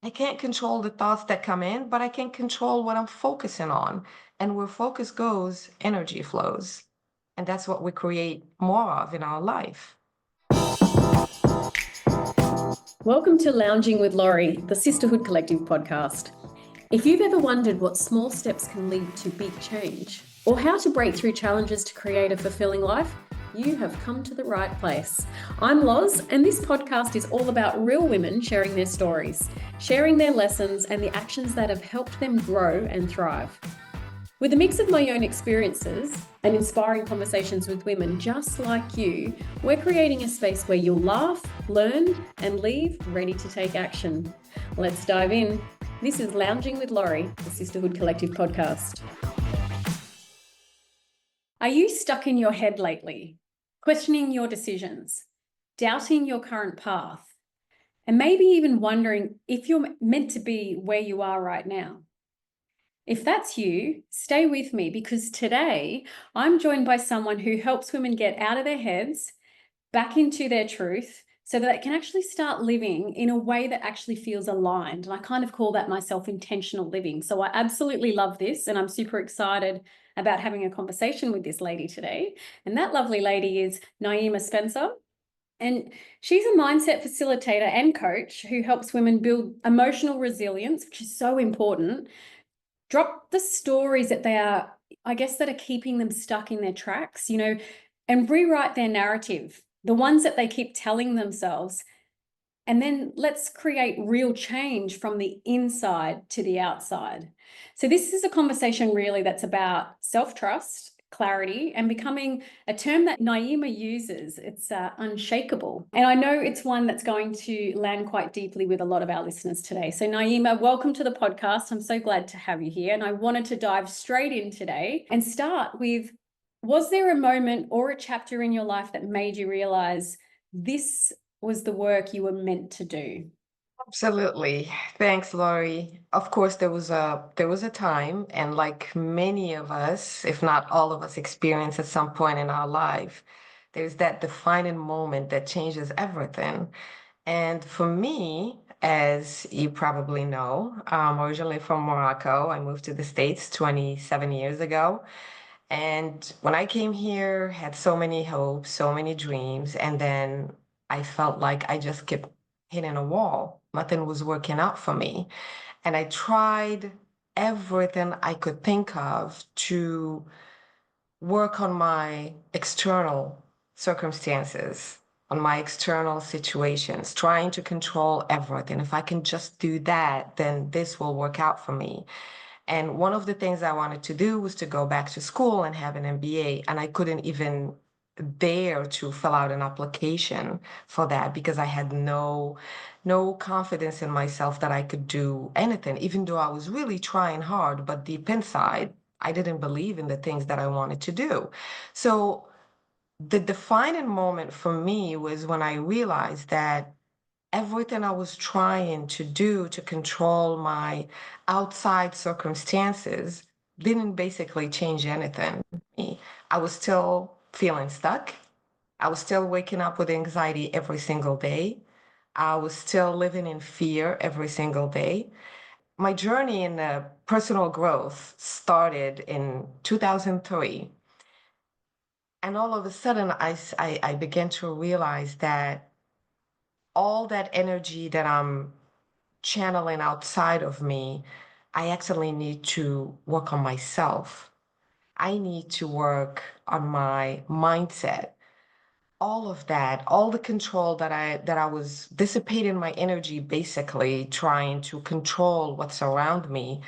I can't control the thoughts that come in, but I can control what I'm focusing on. And where focus goes, energy flows. And that's what we create more of in our life. Welcome to Lounging with Laurie, the Sisterhood Collective podcast. If you've ever wondered what small steps can lead to big change, or how to break through challenges to create a fulfilling life, you have come to the right place. I'm Loz, and this podcast is all about real women sharing their stories, sharing their lessons, and the actions that have helped them grow and thrive. With a mix of my own experiences and inspiring conversations with women just like you, we're creating a space where you'll laugh, learn, and leave ready to take action. Let's dive in. This is Lounging with Laurie, the Sisterhood Collective podcast. Are you stuck in your head lately, questioning your decisions, doubting your current path, and maybe even wondering if you're meant to be where you are right now? If that's you, stay with me because today I'm joined by someone who helps women get out of their heads, back into their truth, so that they can actually start living in a way that actually feels aligned. And I kind of call that my self-intentional living. So I absolutely love this, and I'm super excited about having a conversation with this lady today. And that lovely lady is Naima Spencer. And she's a mindset facilitator and coach who helps women build emotional resilience, which is so important. Drop the stories that that are keeping them stuck in their tracks, and rewrite their narrative, the ones that they keep telling themselves. And then let's create real change from the inside to the outside. So this is a conversation really that's about self-trust, clarity, and becoming a term that Naima uses. It's unshakable. And I know it's one that's going to land quite deeply with a lot of our listeners today. So Naima, welcome to the podcast. I'm so glad to have you here. And I wanted to dive straight in today and start with, was there a moment or a chapter in your life that made you realize this was the work you were meant to do? Absolutely. Thanks, Laurie. Of course, there was a time, and like many of us, if not all of us, experience at some point in our life, there's that defining moment that changes everything. And for me, as you probably know, I'm originally from Morocco. I moved to the States 27 years ago. And when I came here, had so many hopes, so many dreams, and then I felt like I just kept hitting a wall. Nothing was working out for me. And I tried everything I could think of to work on my external circumstances, on my external situations, trying to control everything. If I can just do that, then this will work out for me. And one of the things I wanted to do was to go back to school and have an MBA. And I couldn't even dare to fill out an application for that because I had no confidence in myself that I could do anything, even though I was really trying hard, but deep inside, I didn't believe in the things that I wanted to do. So the defining moment for me was when I realized that everything I was trying to do to control my outside circumstances didn't basically change anything. I was still feeling stuck. I was still waking up with anxiety every single day. I was still living in fear every single day. My journey in personal growth started in 2003. And all of a sudden, I began to realize that all that energy that I'm channeling outside of me, I actually need to work on myself. I need to work on my mindset. All of that, all the control that I was dissipating my energy, basically trying to control what's around me.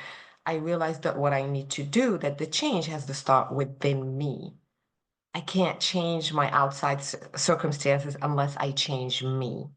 I realized that what I need to do, that the change has to start within me. I can't change my outside circumstances unless I change me.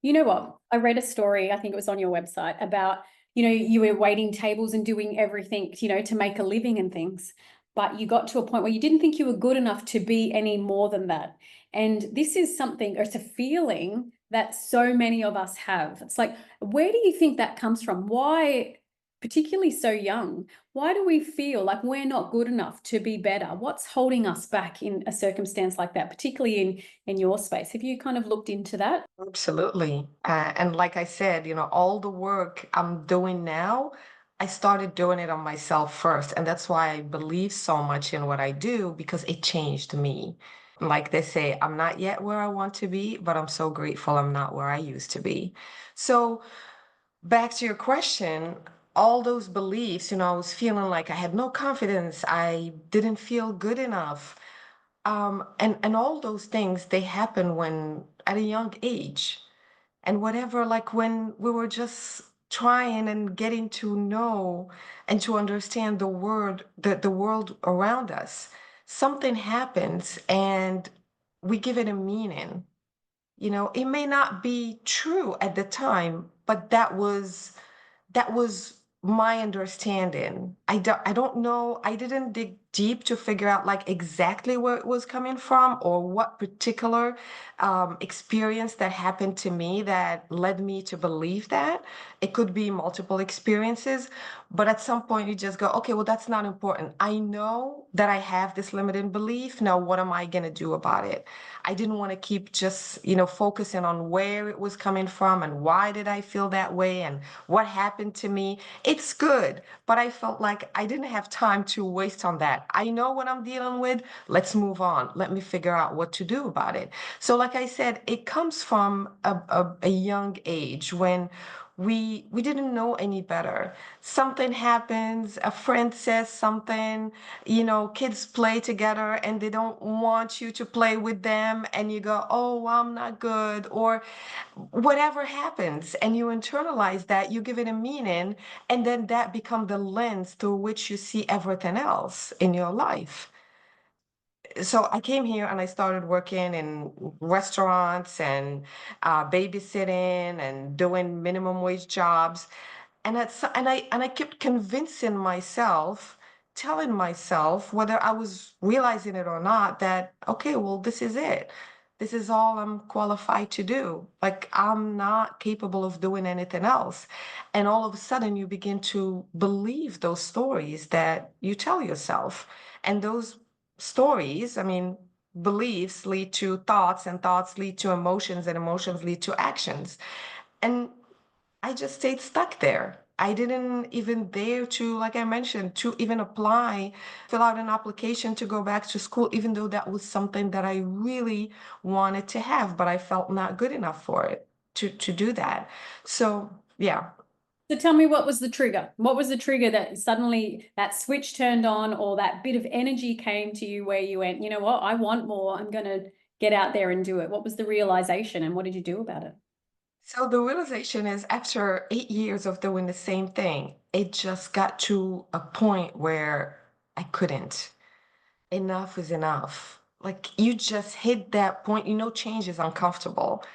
You know what? I read a story, I think it was on your website, about, you were waiting tables and doing everything, to make a living and things. But you got to a point where you didn't think you were good enough to be any more than that. And this is something, or it's a feeling that so many of us have. It's like, where do you think that comes from? Why particularly so young? Why do we feel like we're not good enough to be better? What's holding us back in a circumstance like that, particularly in your space? Have you kind of looked into that? Absolutely. And like I said, all the work I'm doing now, I started doing it on myself first. And that's why I believe so much in what I do because it changed me. Like they say, I'm not yet where I want to be, but I'm so grateful I'm not where I used to be. So, back to your question, all those beliefs, I was feeling like I had no confidence. I didn't feel good enough. And all those things, they happen when at a young age. And whatever, like when we were just trying and getting to know and to understand the world around us, something happens and we give it a meaning. It may not be true at the time, but that was my understanding. I don't know. I didn't dig deep to figure out like exactly where it was coming from or what particular experience that happened to me that led me to believe that. It could be multiple experiences, but at some point you just go, okay, well, that's not important. I know that I have this limiting belief. Now, what am I going to do about it? I didn't want to keep just, focusing on where it was coming from and why did I feel that way and what happened to me. It's good, but I felt like I didn't have time to waste on that. I know what I'm dealing with. Let's move on. Let me figure out what to do about it. So, like I said, it comes from a young age when we didn't know any better. Something happens, a friend says something, kids play together and they don't want you to play with them, and you go, oh, I'm not good, or whatever happens, and you internalize that, you give it a meaning, and then that become the lens through which you see everything else in your life. So I came here and I started working in restaurants and babysitting and doing minimum wage jobs. And I kept convincing myself, telling myself, whether I was realizing it or not, that okay, well, this is it. This is all I'm qualified to do. Like I'm not capable of doing anything else. And all of a sudden you begin to believe those stories that you tell yourself. And those stories, I mean, beliefs lead to thoughts, and thoughts lead to emotions, and emotions lead to actions. And I just stayed stuck there. I didn't even dare to, like I mentioned, to even apply, fill out an application to go back to school, even though that was something that I really wanted to have, but I felt not good enough for it to do that. So, yeah. So tell me, what was the trigger? What was the trigger that suddenly that switch turned on, or that bit of energy came to you where you went, you know what, I want more. I'm going to get out there and do it. What was the realization and what did you do about it? So the realization is after 8 years of doing the same thing, it just got to a point where I couldn't. Enough is enough. Like you just hit that point, change is uncomfortable.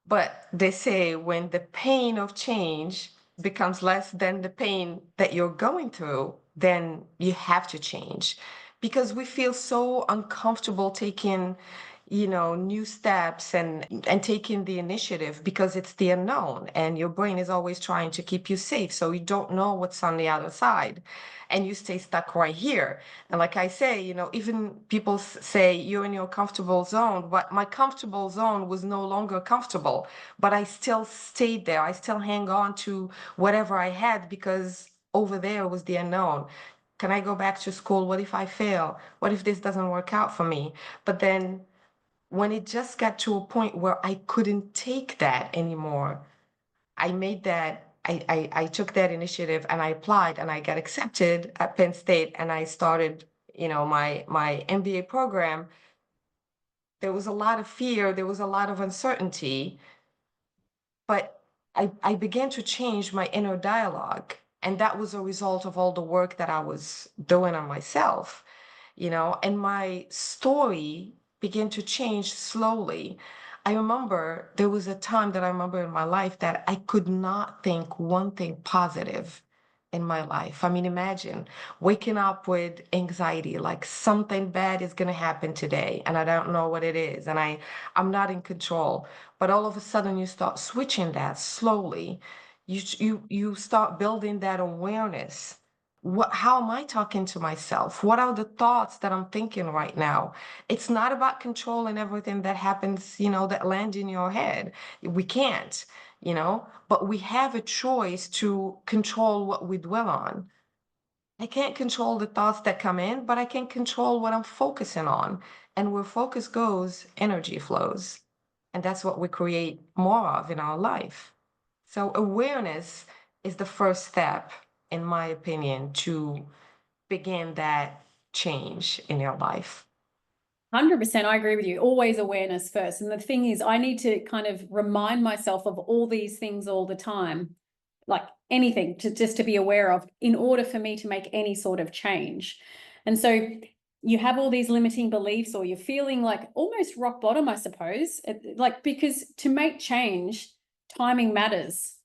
But they say when the pain of change becomes less than the pain that you're going through, then you have to change because we feel so uncomfortable taking, new steps and taking the initiative because it's the unknown and your brain is always trying to keep you safe. So you don't know what's on the other side and you stay stuck right here. And like I say, even people say you're in your comfortable zone, but my comfortable zone was no longer comfortable, but I still stayed there. I still hang on to whatever I had because over there was the unknown. Can I go back to school? What if I fail? What if this doesn't work out for me? But then when it just got to a point where I couldn't take that anymore, I made that, I took that initiative and I applied and I got accepted at Penn State and I started, my MBA program. There was a lot of fear, there was a lot of uncertainty, but I began to change my inner dialogue. And that was a result of all the work that I was doing on myself, and my story began to change slowly. I remember there was a time that I remember in my life that I could not think one thing positive in my life. I mean, imagine waking up with anxiety, like something bad is going to happen today, and I don't know what it is, and I'm not in control. But all of a sudden, you start switching that slowly. You start building that awareness. How am I talking to myself? What are the thoughts that I'm thinking right now? It's not about controlling everything that happens, that land in your head. We can't, but we have a choice to control what we dwell on. I can't control the thoughts that come in, but I can control what I'm focusing on. And where focus goes, energy flows. And that's what we create more of in our life. So awareness is the first step, in my opinion, to begin that change in your life. 100%, I agree with you. Always awareness first. And the thing is, I need to kind of remind myself of all these things all the time, like anything to just to be aware of in order for me to make any sort of change. And so you have all these limiting beliefs, or you're feeling like almost rock bottom, I suppose, like, because to make change, timing matters.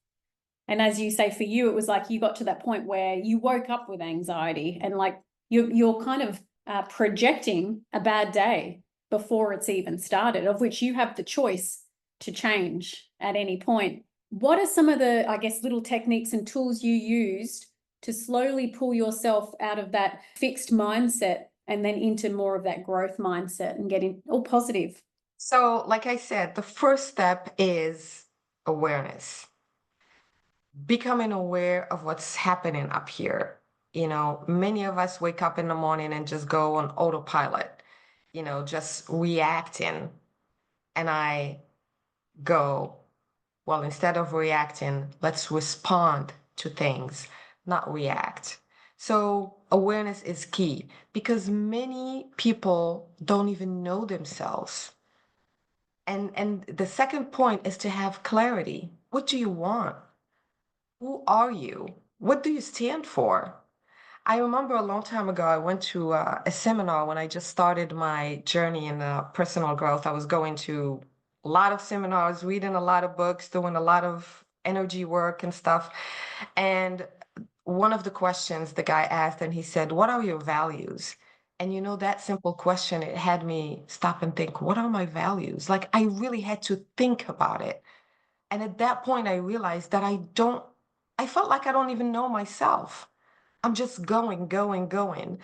And as you say, for you, it was like you got to that point where you woke up with anxiety, and like you're kind of projecting a bad day before it's even started, of which you have the choice to change at any point. What are some of the, I guess, little techniques and tools you used to slowly pull yourself out of that fixed mindset and then into more of that growth mindset and getting all positive? So, like I said, the first step is awareness, becoming aware of what's happening up here. Many of us wake up in the morning and just go on autopilot, just reacting. And I go, well, instead of reacting, let's respond to things, not react. So awareness is key because many people don't even know themselves. And the second point is to have clarity. What do you want? Who are you? What do you stand for? I remember a long time ago, I went to a seminar when I just started my journey in personal growth. I was going to a lot of seminars, reading a lot of books, doing a lot of energy work and stuff. And one of the questions the guy asked, and he said, "What are your values?" And that simple question, it had me stop and think, what are my values? Like, I really had to think about it. And at that point, I realized that I felt like I don't even know myself. I'm just going, going, going.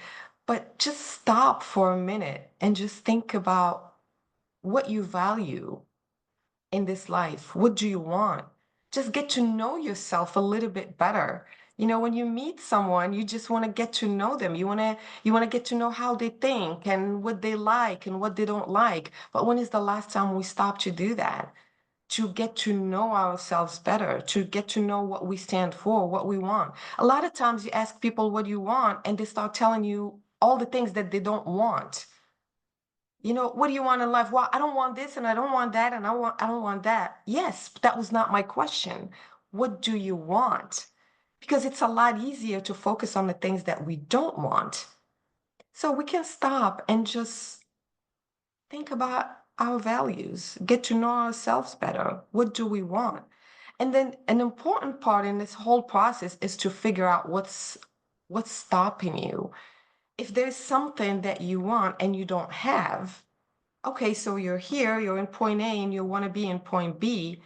But just stop for a minute and just think about what you value in this life. What do you want? Just get to know yourself a little bit better. When you meet someone, you just want to get to know them. You want to get to know how they think and what they like and what they don't like. But when is the last time we stopped to do that? To get to know ourselves better, to get to know what we stand for, what we want. A lot of times you ask people what you want, and they start telling you all the things that they don't want. What do you want in life? Well, I don't want this and I don't want that and I don't want that. Yes, but that was not my question. What do you want? Because it's a lot easier to focus on the things that we don't want. So we can stop and just think about our values, get to know ourselves better. What do we want? And then an important part in this whole process is to figure out what's stopping you. If there's something that you want and you don't have, okay, so you're here, you're in point A and you want to be in point B,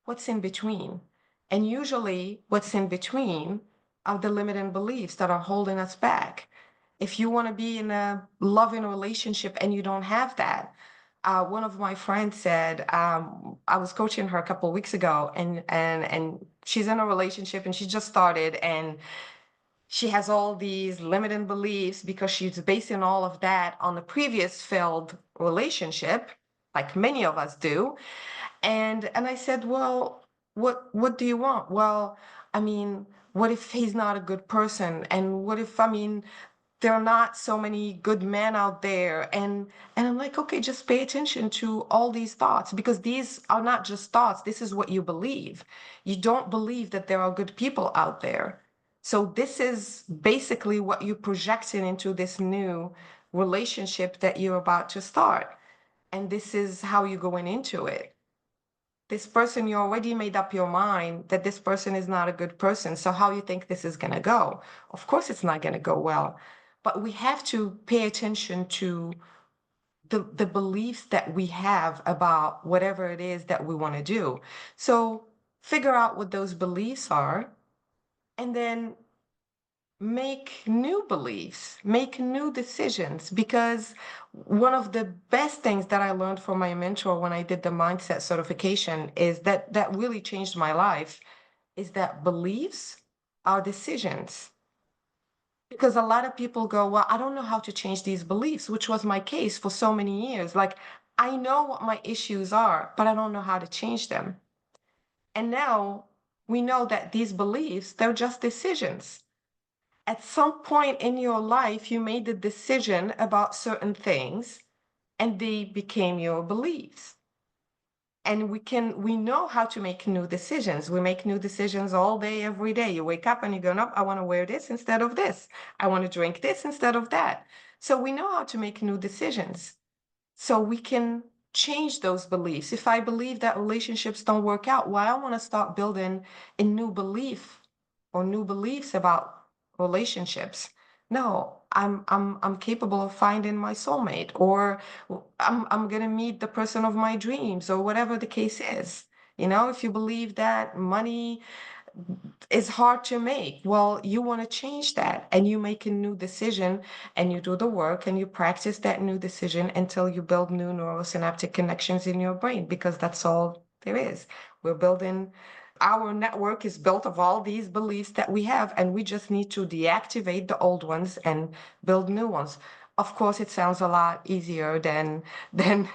what's in between? And usually what's in between are the limiting beliefs that are holding us back. If you want to be in a loving relationship and you don't have that, one of my friends said, I was coaching her a couple of weeks ago, and she's in a relationship and she just started, and she has all these limiting beliefs because she's basing all of that on the previous failed relationship, like many of us do. And I said, well, what do you want? Well, I mean, what if he's not a good person? And what if, I mean, there are not so many good men out there. And I'm like, okay, just pay attention to all these thoughts, because these are not just thoughts. This is what you believe. You don't believe that there are good people out there. So this is basically what you're projecting into this new relationship that you're about to start. And this is how you're going into it. This person, you already made up your mind that this person is not a good person. So how you think this is going to go? Of course, it's not going to go well. But we have to pay attention to the beliefs that we have about whatever it is that we want to do. So figure out what those beliefs are, and then make new beliefs, make new decisions. Because one of the best things that I learned from my mentor when I did the mindset certification is that really changed my life, is that beliefs are decisions. Because a lot of people go, well, I don't know how to change these beliefs, which was my case for so many years. Like, I know what my issues are, but I don't know how to change them. And now we know that these beliefs, they're just decisions. At some point in your life, you made a decision about certain things and they became your beliefs. And we know how to make new decisions. We make new decisions all day, every day. You wake up and you go, nope, I want to wear this instead of this. I want to drink this instead of that. So we know how to make new decisions. So we can change those beliefs. If I believe that relationships don't work out, well, I want to start building a new belief or new beliefs about relationships. No, I'm capable of finding my soulmate, or I'm gonna meet the person of my dreams, or whatever the case is. If you believe that money is hard to make, well, you want to change that, and you make a new decision, and you do the work, and you practice that new decision until you build new neurosynaptic connections in your brain, because that's all there is. We're building, our network is built of all these beliefs that we have, and we just need to deactivate the old ones and build new ones. Of course, it sounds a lot easier than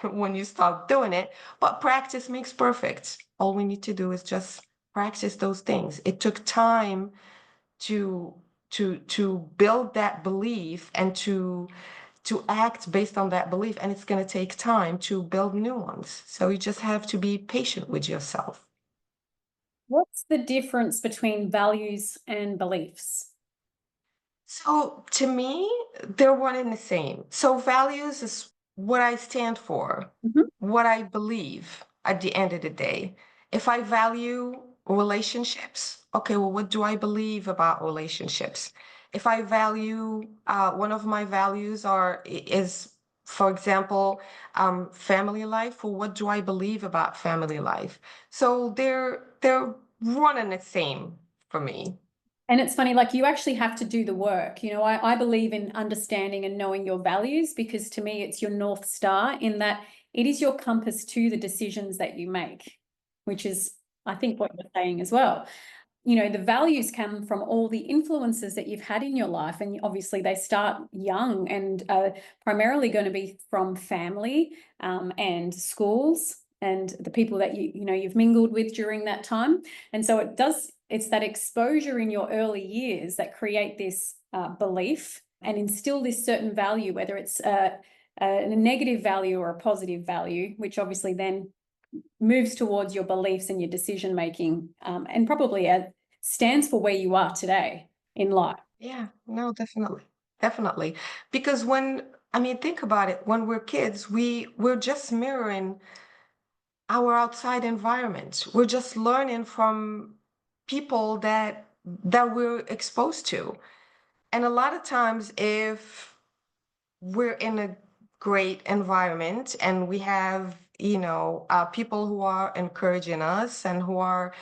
when you start doing it, but practice makes perfect. All we need to do is just practice those things. It took time to to build that belief and to act based on that belief, and it's going to take time to build new ones. So you just have to be patient with yourself. What's the difference between values and beliefs? So to me, they're one and the same. So values is what I stand for, Mhm. what I believe at the end of the day. If I value relationships, okay, well, what do I believe about relationships? If I value, one of my values is, for example, family life, well, what do I believe about family life? So they're one and the same for me. And it's funny, like you actually have to do the work. I believe in understanding and knowing your values because to me, it's your North Star in that it is your compass to the decisions that you make, which is, I think, what you're saying as well. The values come from all the influences that you've had in your life. And obviously they start young and primarily going to be from family and schools and the people that you've mingled with during that time. And so it's that exposure in your early years that create this belief and instill this certain value, whether it's a negative value or a positive value, which obviously then moves towards your beliefs and your decision making, and probably stands for where you are today in life. Yeah, no, definitely. Definitely. Because I mean, think about it, when we're kids, we're just mirroring our outside environment. We're just learning from people that we're exposed to. And a lot of times, if we're in a great environment and we have, people who are encouraging us and who are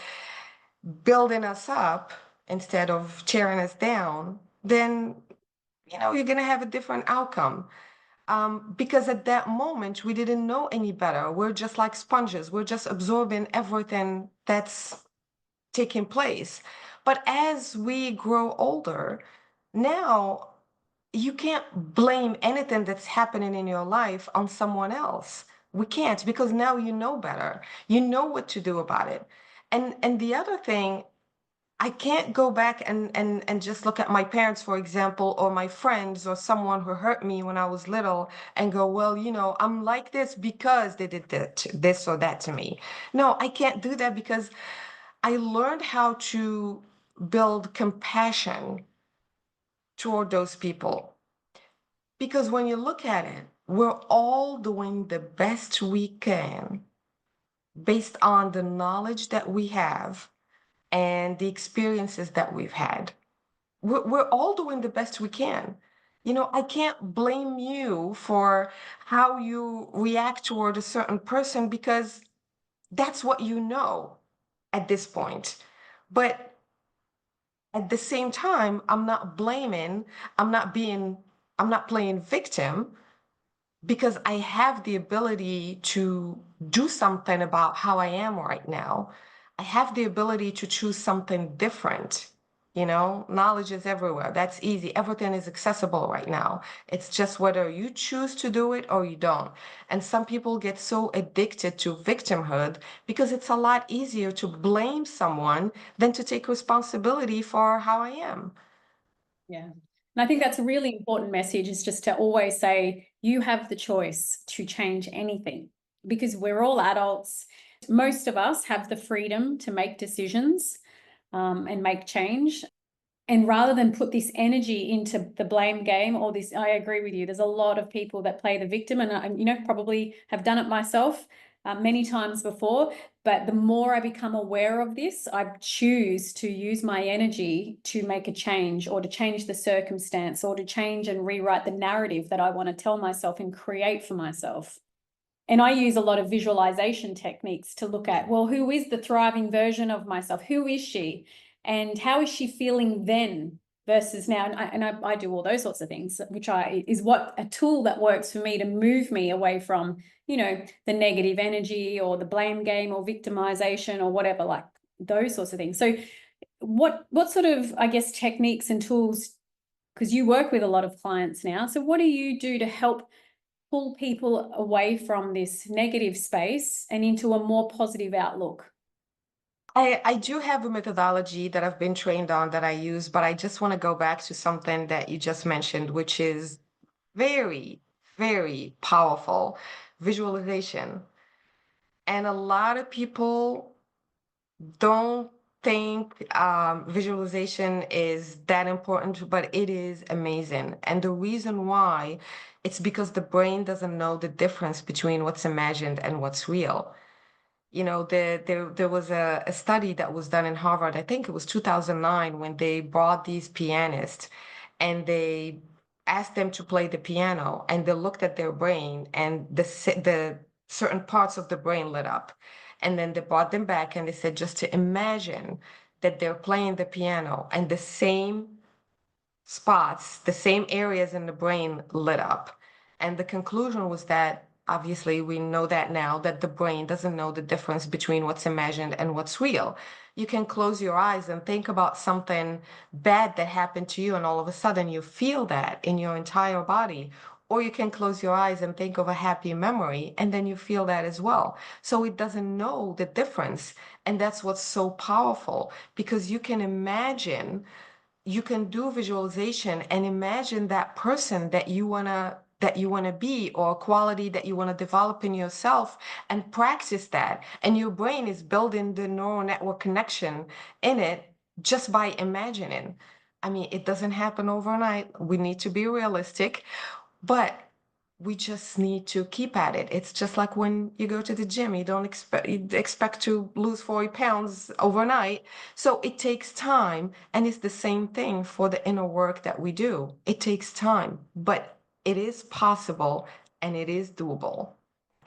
building us up instead of tearing us down, then you're going to have a different outcome. Because at that moment, we didn't know any better. We're just like sponges. We're just absorbing everything that's taking place. But as we grow older, now you can't blame anything that's happening in your life on someone else. We can't, because now you know better. You know what to do about it. And the other thing, I can't go back and just look at my parents, for example, or my friends or someone who hurt me when I was little and go, well, I'm like this because they did this or that to me. No, I can't do that, because I learned how to build compassion toward those people. Because when you look at it, we're all doing the best we can based on the knowledge that we have and the experiences that we've had. We're all doing the best we can. I can't blame you for how you react toward a certain person, because that's what you know. at this point. But at the same time, I'm not blaming, I'm not being, I'm not playing victim because I have the ability to do something about how I am right now. I have the ability to choose something different. You know, knowledge is everywhere. That's easy. Everything is accessible right now. It's just whether you choose to do it or you don't. And some people get so addicted to victimhood because it's a lot easier to blame someone than to take responsibility for how I am. Yeah. And I think that's a really important message, is just to always say you have the choice to change anything, because we're all adults. Most of us have the freedom to make decisions and make change. And rather than put this energy into the blame game or this, I agree with you. There's a lot of people that play the victim, and I, probably have done it myself many times before. But the more I become aware of this, I choose to use my energy to make a change, or to change the circumstance, or to change and rewrite the narrative that I want to tell myself and create for myself. And I use a lot of visualization techniques to look at, well, who is the thriving version of myself? Who is she? And how is she feeling then versus now? And I do all those sorts of things, which is what a tool that works for me to move me away from, the negative energy or the blame game or victimization or whatever, like those sorts of things. So what sort of, I guess, techniques and tools, because you work with a lot of clients now, so what do you do to help pull people away from this negative space and into a more positive outlook? I do have a methodology that I've been trained on that I use, but I just want to go back to something that you just mentioned, which is very, very powerful visualization. And a lot of people don't think visualization is that important, but it is amazing. And the reason why, it's because the brain doesn't know the difference between what's imagined and what's real. You know, there was a study that was done in Harvard, I think it was 2009, when they brought these pianists and they asked them to play the piano, and they looked at their brain, and the certain parts of the brain lit up. And then they brought them back and they said just to imagine that they're playing the piano and the same spots, the same areas in the brain lit up. And the conclusion was that obviously we know that now, that the brain doesn't know the difference between what's imagined and what's real. You can close your eyes and think about something bad that happened to you, and all of a sudden you feel that in your entire body. Or you can close your eyes and think of a happy memory, and then you feel that as well. So it doesn't know the difference. And that's what's so powerful, because you can imagine, you can do visualization and imagine that person that you want to be, or a quality that you want to develop in yourself, and practice that, and your brain is building the neural network connection in it just by imagining. I mean, it doesn't happen overnight. We need to be realistic, but we just need to keep at it. It's just like when you go to the gym, you expect to lose 40 pounds overnight. So it takes time, and it's the same thing for the inner work that we do. It takes time, but it is possible and it is doable.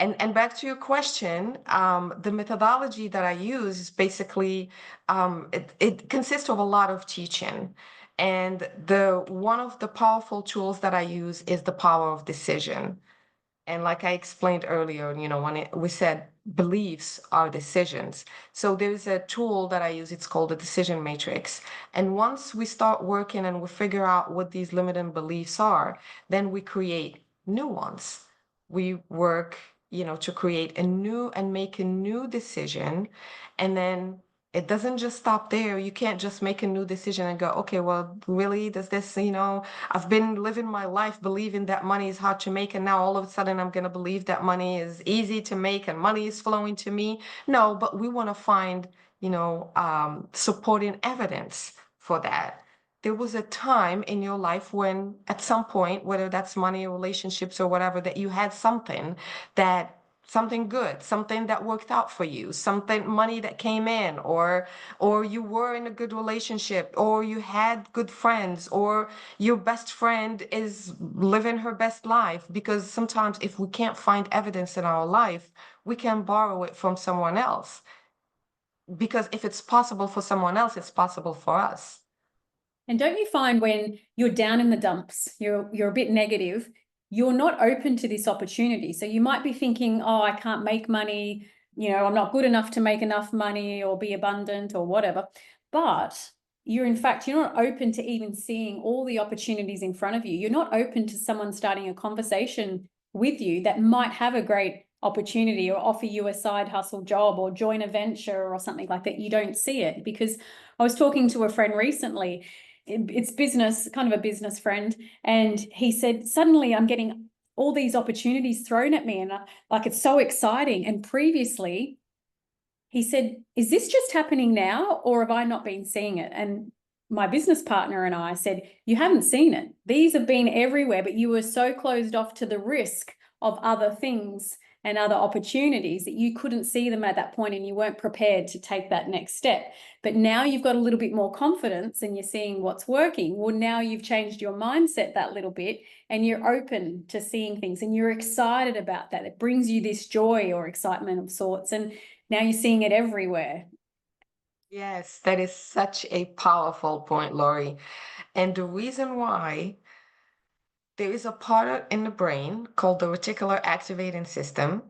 And back to your question, the methodology that I use is basically, it consists of a lot of teaching. And the one of the powerful tools that I use is the power of decision. And like I explained earlier, when we said beliefs are decisions. So there's a tool that I use, it's called the decision matrix. And once we start working and we figure out what these limiting beliefs are, then we create new ones. We work, to create a new and make a new decision. And then it doesn't just stop there. You can't just make a new decision and go, okay, well, really, does this, I've been living my life believing that money is hard to make, and now all of a sudden I'm going to believe that money is easy to make and money is flowing to me. No, but we want to find, supporting evidence for that. There was a time in your life when, at some point, whether that's money or relationships or whatever, that you had something good, something that worked out for you, something, money that came in, or you were in a good relationship, or you had good friends, or your best friend is living her best life. Because sometimes if we can't find evidence in our life, we can borrow it from someone else. because if it's possible for someone else, it's possible for us. And don't you find when you're down in the dumps, you're a bit negative, you're not open to this opportunity. So you might be thinking, oh, I can't make money, I'm not good enough to make enough money or be abundant or whatever. But you're not open to even seeing all the opportunities in front of you. You're not open to someone starting a conversation with you that might have a great opportunity or offer you a side hustle job or join a venture or something like that. You don't see it. Because I was talking to a friend recently, it's business, kind of a business friend, and he said, suddenly I'm getting all these opportunities thrown at me, and like, it's so exciting. And previously he said, is this just happening now, or have I not been seeing it? And my business partner and I said, you haven't seen it. These have been everywhere, but you were so closed off to the risk of other things and other opportunities that you couldn't see them at that point, and you weren't prepared to take that next step. But now you've got a little bit more confidence and you're seeing what's working. Well, now you've changed your mindset that little bit, and you're open to seeing things, and you're excited about that. It brings you this joy or excitement of sorts. And now you're seeing it everywhere. Yes, that is such a powerful point, Lori. And the reason why, there is a part in the brain called the reticular activating system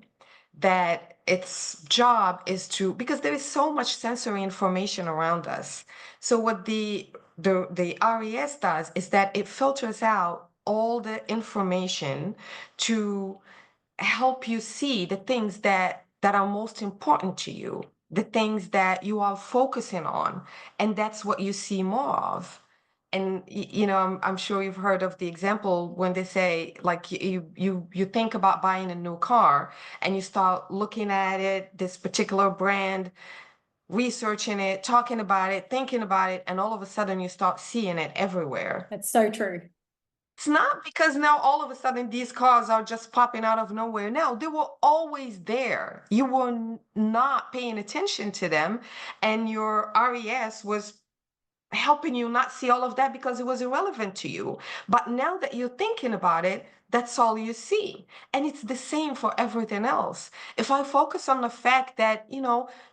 that its job is to, because there is so much sensory information around us. So what the RES does is that it filters out all the information to help you see the things that are most important to you, the things that you are focusing on, and that's what you see more of. And I'm sure you've heard of the example when they say, like, you think about buying a new car and you start looking at it, this particular brand, researching it, talking about it, thinking about it, and all of a sudden you start seeing it everywhere. That's so true. It's not because now all of a sudden these cars are just popping out of nowhere. No, they were always there. You were not paying attention to them, and your RES was helping you not see all of that because it was irrelevant to you. But now that you're thinking about it, that's all you see. And it's the same for everything else. If I focus on the fact that,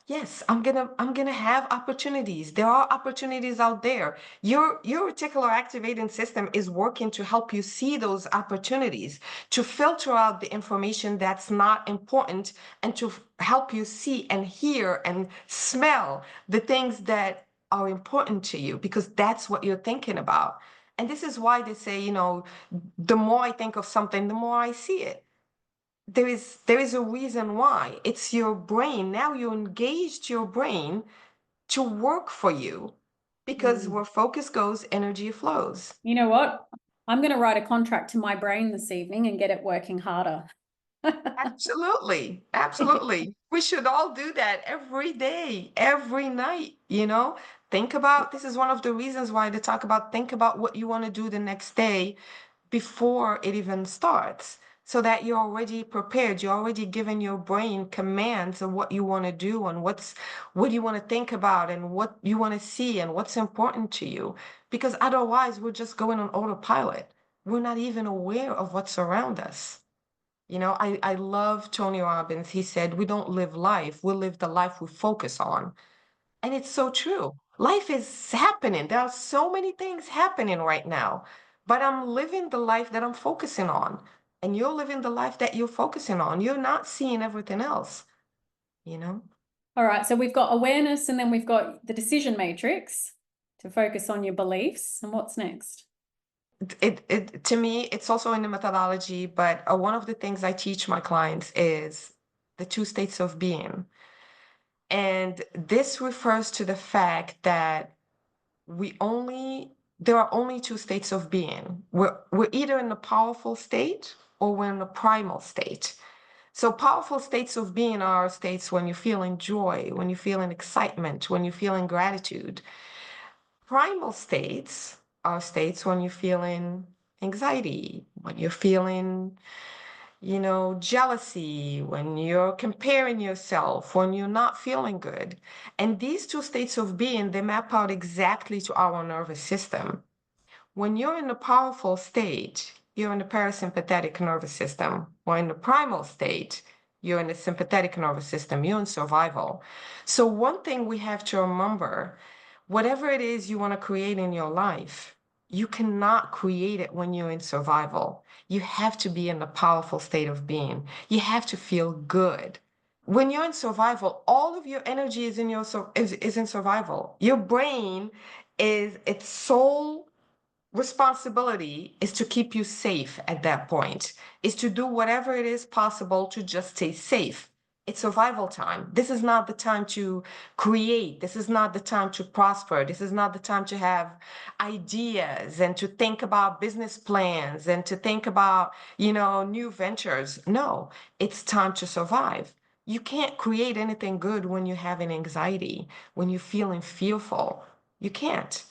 yes, I'm gonna have opportunities. There are opportunities out there. Your reticular activating system is working to help you see those opportunities, to filter out the information that's not important, and to help you see and hear and smell the things that are important to you, because that's what you're thinking about. And this is why they say, the more I think of something, the more I see it. There is a reason why. It's your brain. Now you engaged your brain to work for you, because where focus goes, energy flows. You know what? I'm going to write a contract to my brain this evening and get it working harder. Absolutely. Absolutely. We should all do that every day, every night, Think about, this is one of the reasons why they talk about, think about what you want to do the next day before it even starts, so that you're already prepared. You're already giving your brain commands of what you want to do, and what you want to think about, and what you want to see, and what's important to you. Because otherwise, we're just going on autopilot. We're not even aware of what's around us. I love Tony Robbins. He said, we don't live life, we live the life we focus on. And it's so true. Life is happening. There are so many things happening right now, but I'm living the life that I'm focusing on. And you're living the life that you're focusing on. You're not seeing everything else, you know? All right. So we've got awareness, and then we've got the decision matrix to focus on your beliefs. And what's next? It to me, it's also in the methodology, but one of the things I teach my clients is the two states of being. And this refers to the fact that there are only two states of being. We're either in the powerful state or we're in the primal state. So powerful states of being are states when you're feeling joy, when you're feeling excitement, when you're feeling gratitude. Primal states are states when you're feeling anxiety, when you're feeling jealousy, when you're comparing yourself, when you're not feeling good. And these two states of being, they map out exactly to our nervous system. When you're in the powerful state, you're in the parasympathetic nervous system, or in the primal state, You're in the sympathetic nervous system. You're in survival. So one thing we have to remember, whatever it is you want to create in your life, you cannot create it when you're in survival. You have to be in a powerful state of being. You have to feel good. When you're in survival, all of your energy is in is in survival. Your brain is its sole responsibility is to keep you safe at that point, is to do whatever it is possible to just stay safe. It's survival time. This is not the time to create. This is not the time to prosper. This is not the time to have ideas and to think about business plans and to think about, new ventures. No, it's time to survive. You can't create anything good when you're having anxiety, when you're feeling fearful. You can't.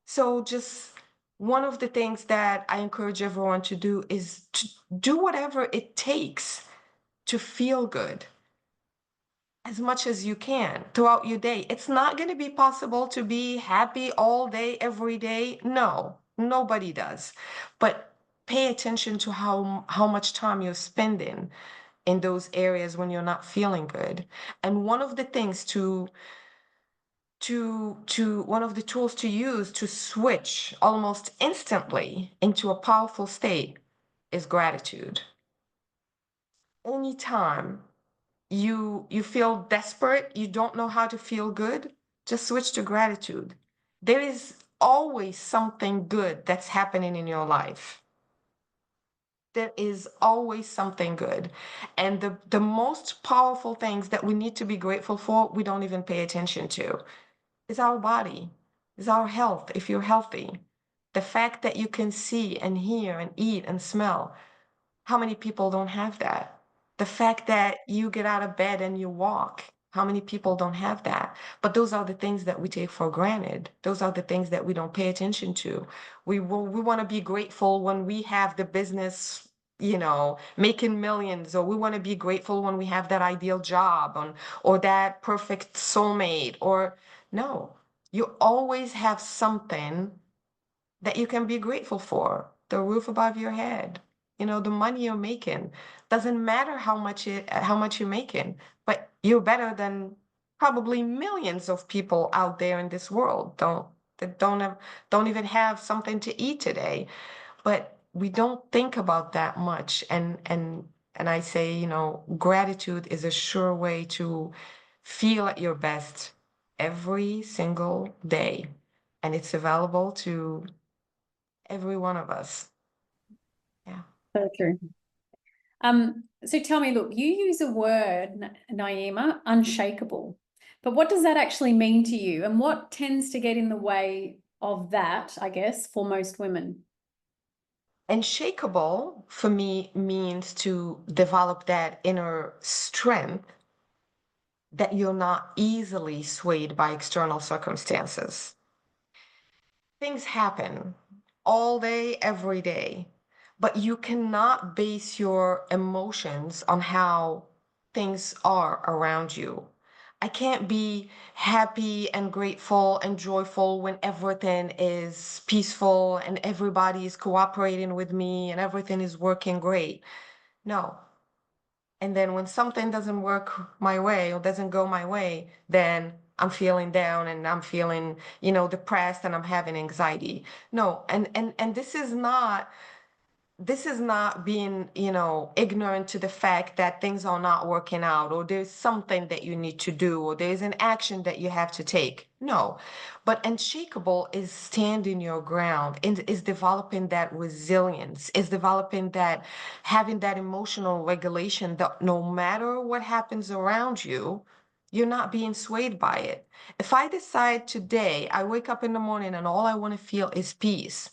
So just one of the things that I encourage everyone to do is to do whatever it takes to feel good as much as you can throughout your day. It's not going to be possible to be happy all day, every day. No, nobody does. But pay attention to how much time you're spending in those areas when you're not feeling good. And one of the things to one of the tools to use to switch almost instantly into a powerful state is gratitude. Anytime you feel desperate, you don't know how to feel good, just switch to gratitude. There is always something good that's happening in your life. There is always something good. And the most powerful things that we need to be grateful for, we don't even pay attention to. Is our body, is our health, if you're healthy. The fact that you can see and hear and eat and smell, how many people don't have that? The fact that you get out of bed and you walk, how many people don't have that? But those are the things that we take for granted. Those are the things that we don't pay attention to. We want to be grateful when we have the business, making millions, or we want to be grateful when we have that ideal job or that perfect soulmate, or no, you always have something that you can be grateful for. The roof above your head, the money you're making. Doesn't matter how much you're making, but you're better than probably millions of people out there in this world that don't even have something to eat today. But we don't think about that much. And I say, gratitude is a sure way to feel at your best every single day. And it's available to every one of us. Yeah. So true. So tell me, look, you use a word, Naima, unshakable. But what does that actually mean to you? And what tends to get in the way of that, I guess, for most women? Unshakable for me means to develop that inner strength that you're not easily swayed by external circumstances. Things happen all day, every day, but you cannot base your emotions on how things are around you. I can't be happy and grateful and joyful when everything is peaceful and everybody is cooperating with me and everything is working great. No. And then when something doesn't work my way or doesn't go my way, then I'm feeling down and I'm feeling, depressed and I'm having anxiety. No, and this is not being, ignorant to the fact that things are not working out, or there's something that you need to do, or there's an action that you have to take. No, but unshakable is standing your ground and is developing that resilience, is developing that, having that emotional regulation that no matter what happens around you, you're not being swayed by it. If I decide today, I wake up in the morning and all I want to feel is peace,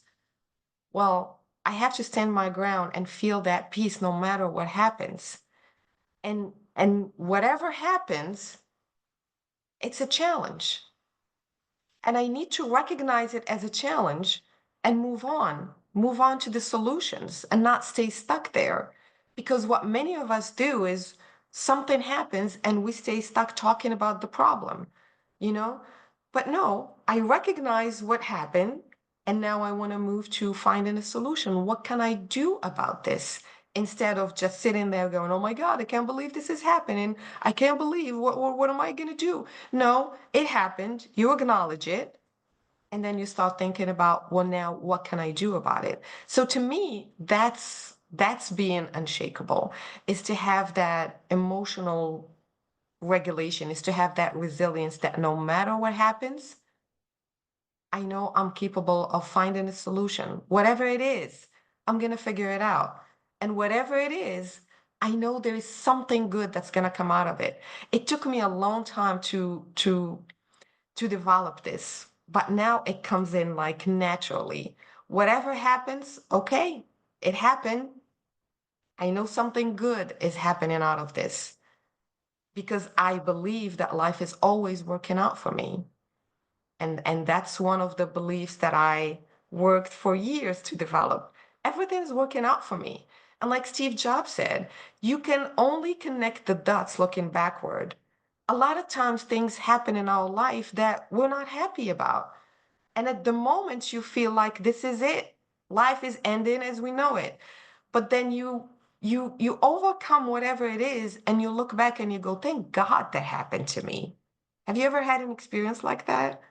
well, I have to stand my ground and feel that peace no matter what happens. And whatever happens, it's a challenge. And I need to recognize it as a challenge and move on to the solutions and not stay stuck there. Because what many of us do is something happens and we stay stuck talking about the problem, you know? But no, I recognize what happened and now I want to move to finding a solution. What can I do about this? instead of just sitting there going, oh my God, I can't believe this is happening. I can't believe what am I going to do? No, it happened. You acknowledge it. And then you start thinking about, well, now what can I do about it? So to me, that's being unshakable, is to have that emotional regulation, is to have that resilience that no matter what happens, I know I'm capable of finding a solution. Whatever it is, I'm going to figure it out. And whatever it is, I know there is something good that's going to come out of it. It took me a long time to develop this, but now it comes in like naturally. Whatever happens, okay, it happened. I know something good is happening out of this because I believe that life is always working out for me. And that's one of the beliefs that I worked for years to develop. Everything's working out for me. And like Steve Jobs said, you can only connect the dots looking backward. A lot of times things happen in our life that we're not happy about. And at the moment you feel like this is it. Life is ending as we know it. But then you overcome whatever it is and you look back and you go, thank God that happened to me. Have you ever had an experience like that?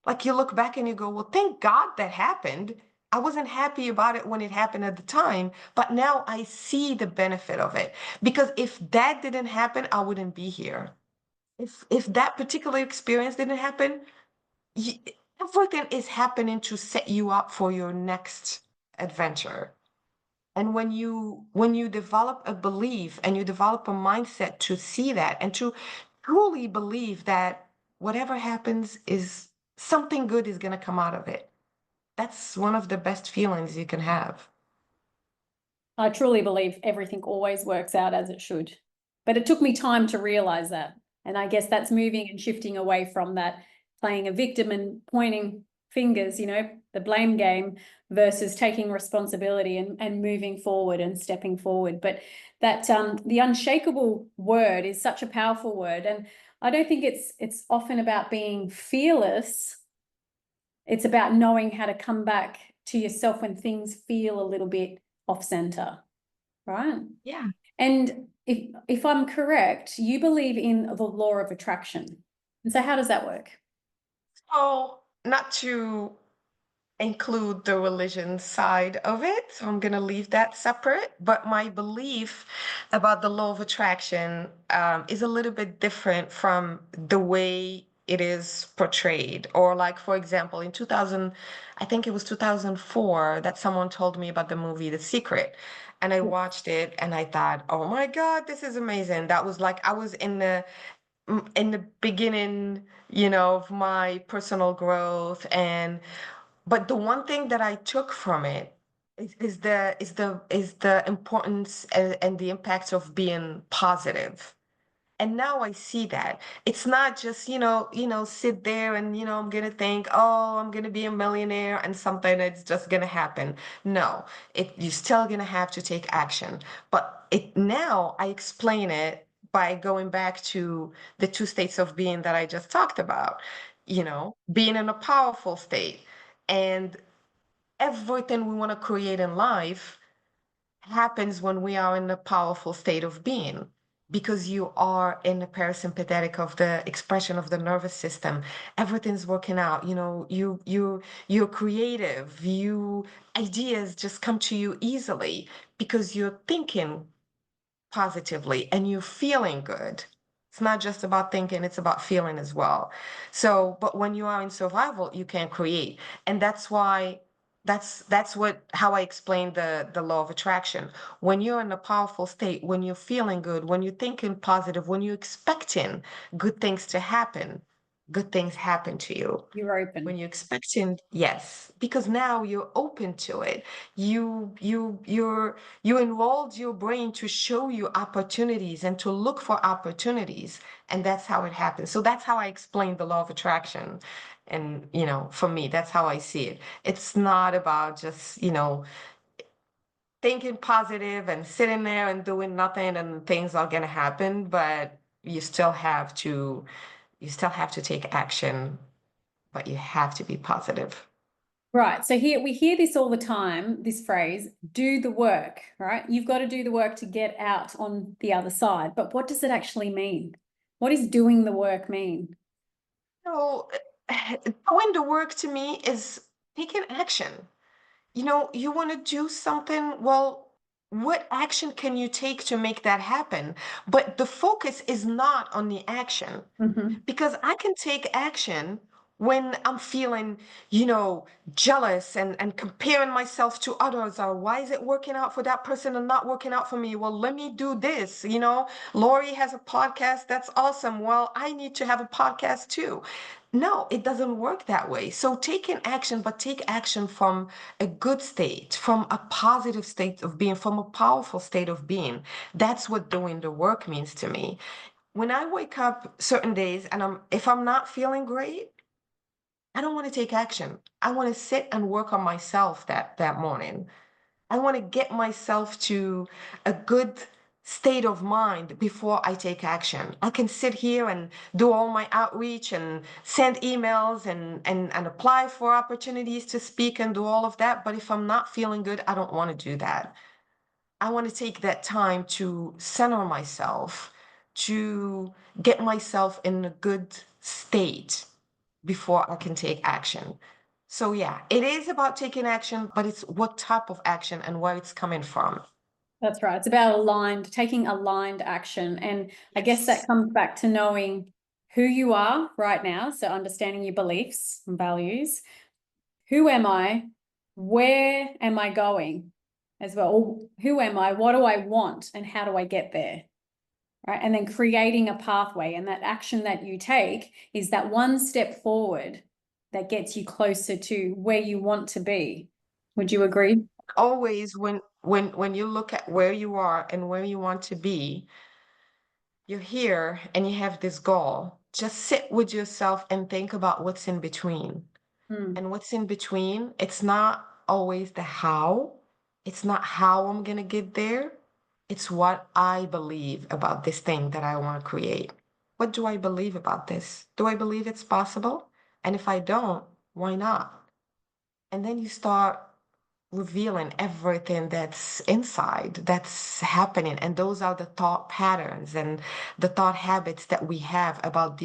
Like you look back and you go, well, thank God that happened. I wasn't happy about it when it happened at the time, but now I see the benefit of it. Because if that didn't happen, I wouldn't be here. If that particular experience didn't happen, y- everything is happening to set you up for your next adventure. And when you develop a belief and you develop a mindset to see that and to truly believe that whatever happens is something good is going to come out of it. That's one of the best feelings you can have. I truly believe everything always works out as it should. But it took me time to realize that. And I guess that's moving and shifting away from that playing a victim and pointing fingers, the blame game, versus taking responsibility and moving forward and stepping forward. But that the unshakable word is such a powerful word. And I don't think it's often about being fearless. It's about knowing how to come back to yourself when things feel a little bit off center, right? Yeah. And if I'm correct, you believe in the law of attraction. And so how does that work? So, not to include the religion side of it, so I'm going to leave that separate. But my belief about the law of attraction is a little bit different from the way it is portrayed. Or, like, for example, in 2000, I think it was 2004, that someone told me about the movie The Secret. And I watched it and I thought, oh my God, this is amazing. That was like I was in the beginning, of my personal growth. And but the one thing that I took from it is the importance and the impact of being positive. And now I see that it's not just, sit there and, I'm gonna think, oh, I'm gonna be a millionaire and something that's just gonna happen. No, you're still gonna have to take action. But now I explain it by going back to the two states of being that I just talked about, being in a powerful state. And everything we want to create in life happens when we are in a powerful state of being, because you are in the parasympathetic of the expression of the nervous system. Everything's working out. You're creative. You ideas just come to you easily because you're thinking positively and you're feeling good. It's not just about thinking, it's about feeling as well. So, but when you are in survival, you can create. And that's why that's what how I explain the law of attraction. When you're in a powerful state, when you're feeling good, when you're thinking positive, when you're expecting good things to happen, good things happen to you. You're When open. you're expecting, yes, because now you're open to it. You enrolled your brain to show you opportunities and to look for opportunities, and that's how it happens. So that's how I explain the law of attraction. And for me, that's how I see it. It's not about just thinking positive and sitting there and doing nothing and things are going to happen, but you still have to take action, but you have to be positive. Right. So here we hear this all the time, this phrase, do the work, right? You've got to do the work to get out on the other side. But what does it actually mean? What does doing the work mean? So, doing the work to me is taking action. You want to do something, well, what action can you take to make that happen? But the focus is not on the action. Mm-hmm. Because I can take action when I'm feeling, jealous and comparing myself to others, or why is it working out for that person and not working out for me? Well, let me do this. Lori has a podcast. That's awesome. Well, I need to have a podcast too. No, it doesn't work that way. So taking action, but take action from a good state, from a positive state of being, from a powerful state of being. That's what doing the work means to me. When I wake up certain days and if I'm not feeling great, I don't want to take action. I want to sit and work on myself that morning. I want to get myself to a good state of mind before I take action. I can sit here and do all my outreach and send emails and apply for opportunities to speak and do all of that. But if I'm not feeling good, I don't want to do that. I want to take that time to center myself, to get myself in a good state before I can take action. So, yeah, it is about taking action, but it's what type of action and where it's coming from. That's right. It's about taking aligned action. And I guess that Yes. comes back to knowing who you are right now. So understanding your beliefs and values. Who am I? Where am I going as well? Or who am I? What do I want? And how do I get there? Right. And then creating a pathway. And that action that you take is that one step forward that gets you closer to where you want to be. Would you agree? Always when you look at where you are and where you want to be, you're here and you have this goal. Just sit with yourself and think about what's in between. Hmm. And what's in between, it's not always the how. It's not how I'm going to get there. It's what I believe about this thing that I want to create. What do I believe about this? Do I believe it's possible? And if I don't, why not? And then you start revealing everything that's inside, that's happening. And those are the thought patterns and the thought habits that we have about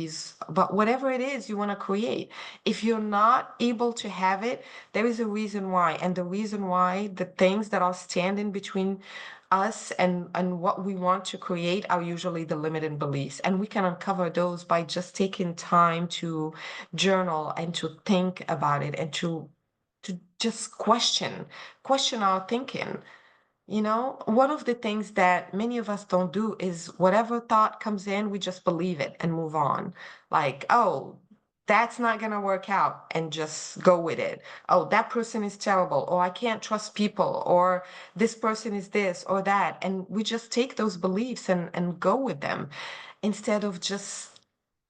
whatever it is you want to create. If you're not able to have it, there is a reason why. And the reason why, the things that are standing between us and what we want to create are usually the limiting beliefs. And we can uncover those by just taking time to journal and to think about it and to just question our thinking. One of the things that many of us don't do is whatever thought comes in, we just believe it and move on. Like, oh, that's not going to work out, and just go with it. Oh, that person is terrible, or I can't trust people, or this person is this or that. And we just take those beliefs and go with them instead of just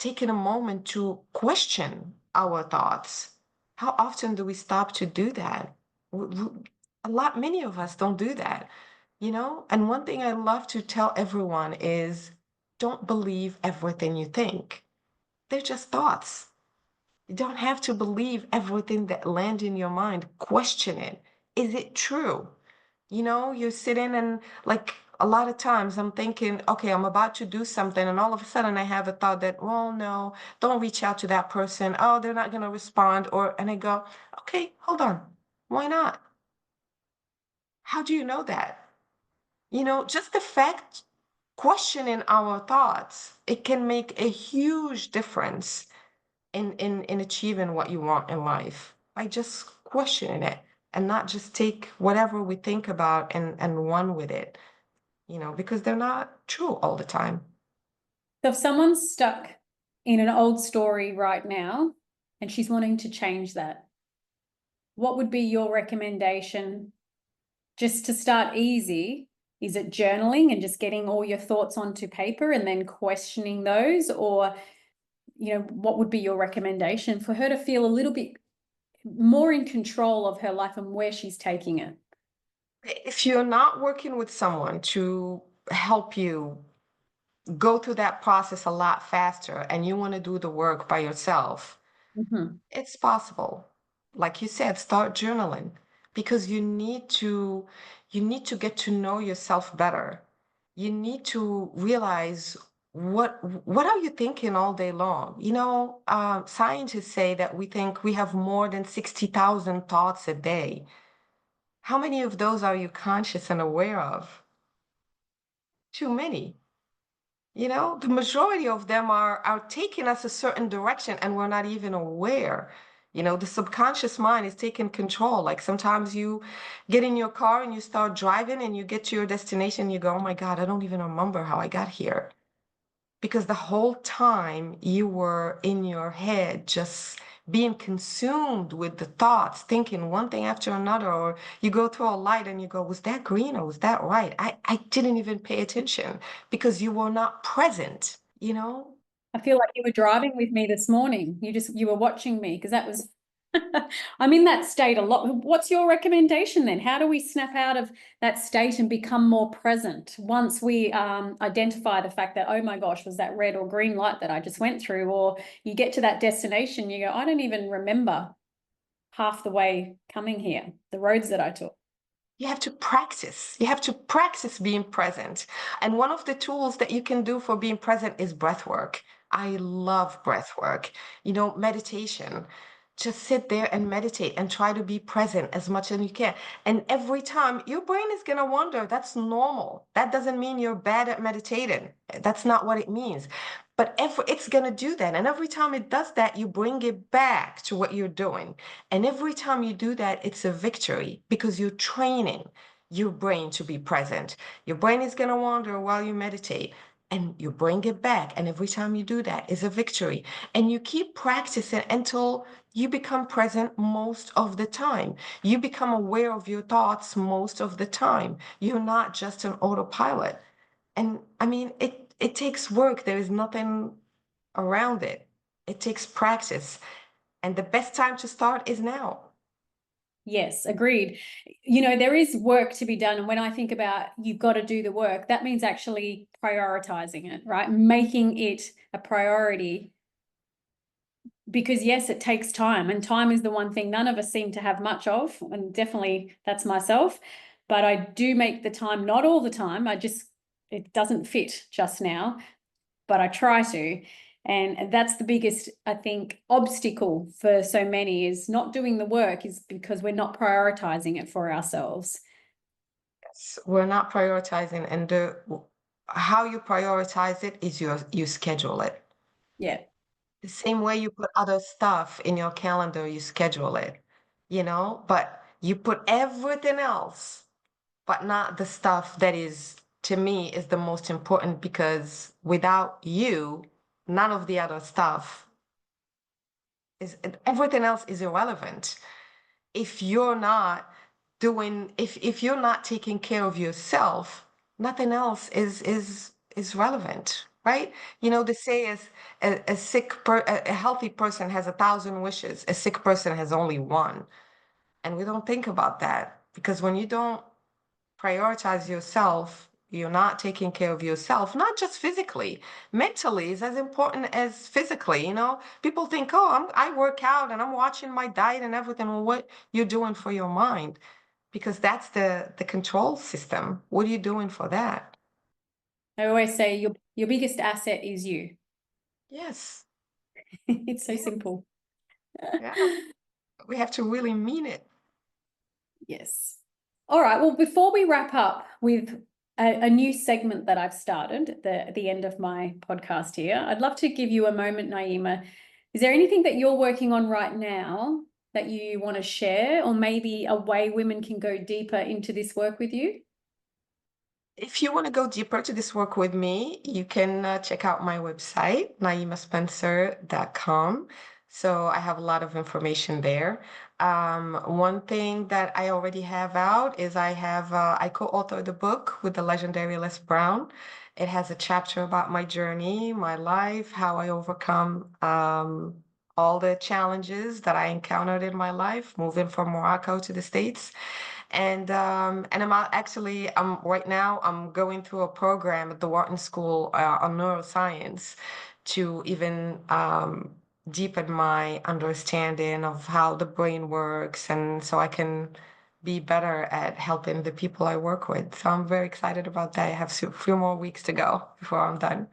taking a moment to question our thoughts. How often do we stop to do that? Many of us don't do that. And one thing I love to tell everyone is don't believe everything you think. They're just thoughts. You don't have to believe everything that lands in your mind. Question it. Is it true? You're sitting and, like, a lot of times I'm thinking, okay, I'm about to do something, and all of a sudden I have a thought that, well, no, don't reach out to that person. Oh, they're not going to respond. And I go, okay, hold on. Why not? How do you know that? Just the fact questioning our thoughts, it can make a huge difference in achieving what you want in life by just questioning it and not just take whatever we think about and run with it, because they're not true all the time. So if someone's stuck in an old story right now and she's wanting to change that, what would be your recommendation just to start easy? Is it journaling and just getting all your thoughts onto paper and then questioning those? Or, what would be your recommendation for her to feel a little bit more in control of her life and where she's taking it? If you're not working with someone to help you go through that process a lot faster and you want to do the work by yourself, Mhm. it's possible. like you said, start journaling because you need to get to know yourself better. You need to realize what are you thinking all day long? Scientists say that we think we have more than 60,000 thoughts a day. How many of those are you conscious and aware of? Too many. The majority of them are taking us a certain direction and we're not even aware. The subconscious mind is taking control. Like sometimes you get in your car and you start driving and you get to your destination, you go, oh my God, I don't even remember how I got here. Because the whole time you were in your head, just being consumed with the thoughts, thinking one thing after another, or you go through a light and you go, was that green or was that right? I didn't even pay attention because you were not present. I feel like you were driving with me this morning. You were watching me because that was I'm in that state a lot. What's your recommendation then? How do we snap out of that state and become more present once we identify the fact that, oh my gosh, was that red or green light that I just went through? Or you get to that destination, you go, I don't even remember half the way coming here, the roads that I took. You have to practice. You have to practice being present. And one of the tools that you can do for being present is breath work. I love breath work. Meditation. Just sit there and meditate and try to be present as much as you can. And every time your brain is going to wander, that's normal. That doesn't mean you're bad at meditating. That's not what it means. But it's going to do that. And every time it does that, you bring it back to what you're doing. And every time you do that, it's a victory because you're training your brain to be present. Your brain is going to wander while you meditate and you bring it back. And every time you do that is a victory. And you keep practicing until you become present most of the time. You become aware of your thoughts most of the time. You're not just an autopilot. And I mean, it takes work. There is nothing around it. It takes practice. And the best time to start is now. Yes, agreed. There is work to be done. And when I think about you've got to do the work, that means actually prioritizing it, right? Making it a priority. Because yes, it takes time, and time is the one thing none of us seem to have much of. And definitely that's myself. But I do make the time, not all the time. It doesn't fit just now, but I try to. And that's the biggest, I think, obstacle for so many is not doing the work is because we're not prioritizing it for ourselves. Yes, we're not prioritizing, and how you prioritize it is you schedule it. Yeah. The same way you put other stuff in your calendar, you schedule it, but you put everything else, but not the stuff that is, to me, is the most important because without you, none of the other stuff is, everything else is irrelevant. If you're not if you're not taking care of yourself, nothing else is relevant, right? They say a healthy person has 1,000 wishes, a sick person has only one. And we don't think about that because when you don't prioritize yourself, you're not taking care of yourself, not just physically, mentally is as important as physically. People think, oh, I work out and I'm watching my diet and everything. Well, what you're doing for your mind, because that's the control system. What are you doing for that? I always say your biggest asset is you. Yes. It's so Yeah. simple. Yeah. We have to really mean it. Yes. All right. Well, before we wrap up with a new segment that I've started at the end of my podcast here, I'd love to give you a moment, Naima. Is there anything that you're working on right now that you want to share, or maybe a way women can go deeper into this work with you? If you want to go deeper to this work with me, you can check out my website, naimaspencer.com. So I have a lot of information there. One thing that I already have out is I co-authored the book with the legendary Les Brown. It has a chapter about my journey, my life, how I overcome all the challenges that I encountered in my life, moving from Morocco to the States. And I'm right now I'm going through a program at the Wharton School on neuroscience to even deepen my understanding of how the brain works, and so I can be better at helping the people I work with. So I'm very excited about that. I have a few more weeks to go before I'm done.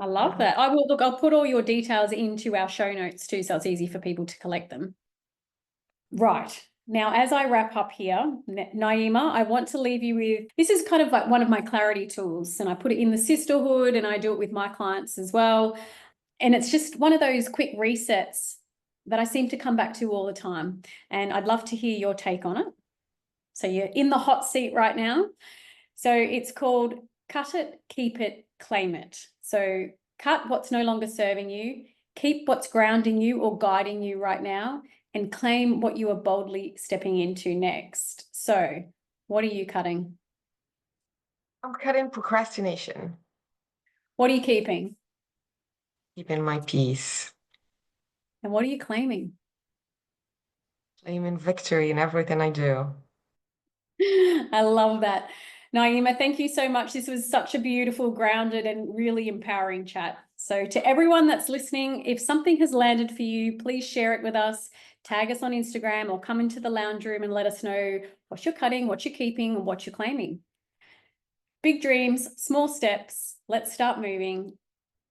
I love that. I will look, I'll put all your details into our show notes too, so it's easy for people to collect them. Right. Now, as I wrap up here, Naima, I want to leave you with, this is kind of like one of my clarity tools, and I put it in the Sisterhood and I do it with my clients as well. And it's just one of those quick resets that I seem to come back to all the time. And I'd love to hear your take on it. So you're in the hot seat right now. So it's called cut it, keep it, claim it. So cut what's no longer serving you, keep what's grounding you or guiding you right now, and claim what you are boldly stepping into next. So what are you cutting? I'm cutting procrastination, What are you keeping? keeping my peace, And what are you claiming? claiming victory in everything I do. I love that. Naima, thank you so much. This was such a beautiful, grounded, and really empowering chat. So to everyone that's listening, if something has landed for you, please share it with us, tag us on Instagram, or come into the lounge room and let us know what you're cutting, what you're keeping, and what you're claiming. Big dreams, small steps. Let's start moving.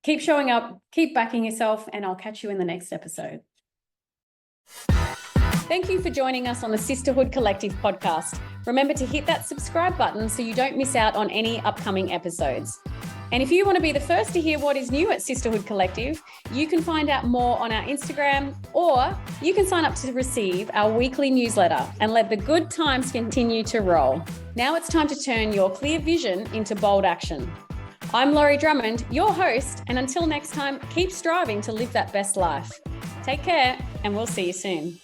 Keep showing up, keep backing yourself, and I'll catch you in the next episode. Thank you for joining us on the Sisterhood Collective podcast. Remember to hit that subscribe button so you don't miss out on any upcoming episodes. And if you want to be the first to hear what is new at Sisterhood Collective, you can find out more on our Instagram, or you can sign up to receive our weekly newsletter and let the good times continue to roll. Now it's time to turn your clear vision into bold action. I'm Laurie Drummond, your host, and until next time, keep striving to live that best life. Take care, and we'll see you soon.